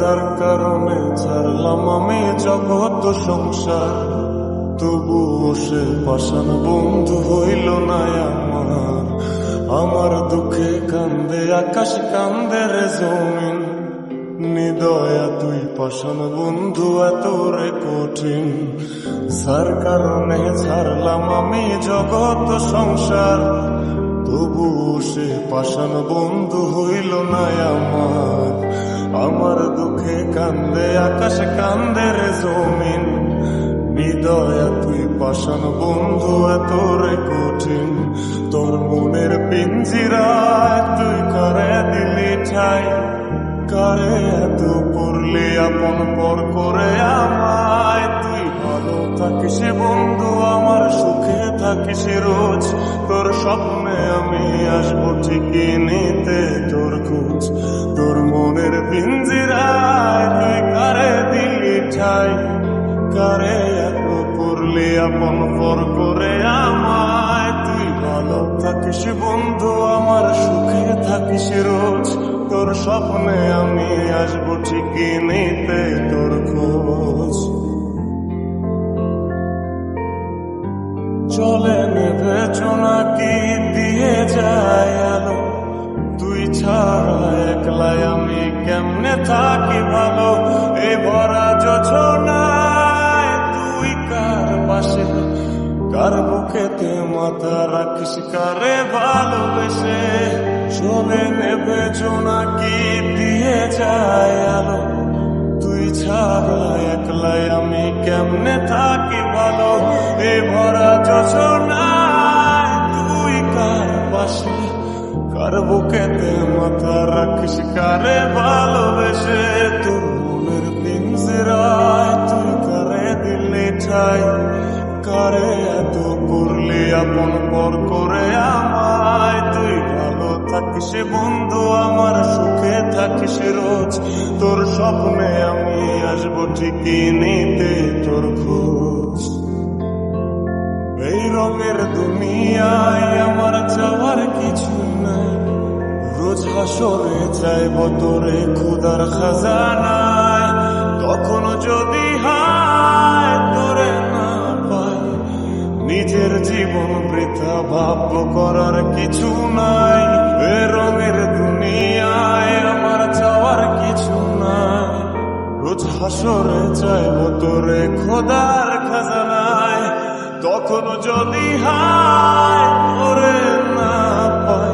যার কারণে ছাড়লাম আমি জগৎ সংসার, তবুও সে পাষাণ বন্ধু হইল না আমার। আমার দুঃখে কান্দে আকাশ, কান্দে রে জমিন, নিদয়া তুই পাষাণ বন্ধু এত রে কঠিন। যার কারণে ছাড়লাম আমি জগৎ সংসার, তবুও সে পাষাণ বন্ধু হইল না আমার। আমার দুঃখে কান্দে আকাশ, কান্দে রে জমিন, নিদয়া তুই পাষাণ বন্ধু এত রে কঠিন। তোর মনের পিঞ্জিরায় তুই কারে দিলি ঠাই, কারে এত করলি আপন পর করে আমায়। তুই ভালো থাকিস বন্ধু আমার, সুখে থাকিস রোজ, তোর স্বপ্নে আমি আসবো ঠিকই নিতে তোর খোঁজ। তোর মনের পিঞ্জিরায় তুই কারে দিলি ঠাই, কারে এত করলি আপন পর করে আমায়। তুই ভালো থাকিস বন্ধু আমার, সুখে থাকিস রোজ, তোর স্বপ্নে আমি আসবো ঠিকই নিতে তোর খোঁজ। চলে নেবে জোনাকি দিয়ে যায় আলো, তুই ছাড়া একলাই আমি কেমনে থাকি ভালো। এ ভরা যোছনায় তুই কার পাশে, কার বুকেতে মাথা রাখিস, কারে ভালোবেসে। চলে নেবে জোনাকি দিয়ে যায় আলো, তুই ছাড়া একলাই আমি কেমনে থাকি ভালো। এ ভরা যোছনায় তুই কার পাশে, কার বুকেতে মাথা রাখিস, কারে ভালোবেসে। তোর মনের পিঞ্জিরায় তুই কারে দিলি ঠাই, কারে এত করলি আপন পর করে আমায়। তুই ভালো থাকিস বন্ধু আমার, সুখে থাকিস রোজ, তোর স্বপ্নে আমি আসবো ঠিকই নিতে তোর খোঁজ। এই রঙের দুনিয়ায় আমার যাওয়ার কিছু নাই, রোজ হাসরে চাইব তোরে খুদার খাজানায়। কখনো যদি হায় তোরে না পাই, নিজের জীবন বৃথা ভাব করার কিছু নাই। এ রঙের দুনিয়ায় আমার যাওয়ার কিছু নাই, রোজ হাসরে চাইব তোরে খোদার খাজানায়। কখনো যদি হায় তোরে না পাই,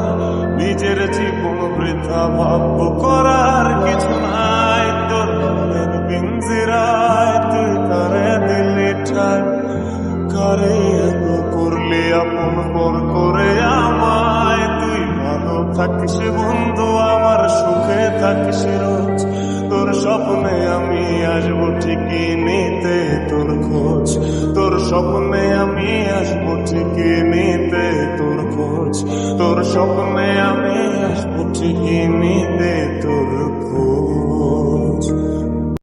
নিজের জীবন বৃথা ভাব করার কিছু নাই। তোর মনের পিঞ্জিরায় তুই কারে দিলি ঠাই, কারে এত করলি আপন পর করে আমায়। তুই ভালো থাকিস বন্ধু আমার, সুখে থাকিস রোজ, তোর স্বপ্নে আমি আসবো ঠিকই নিতে তোর খোঁজ। তোর স্বপ্নে আমি আসবো ঠিকই নিতে তোর খোঁজ, তোর স্বপ্নে আমি আসবো ঠিকই নিতে তোর খোঁজ।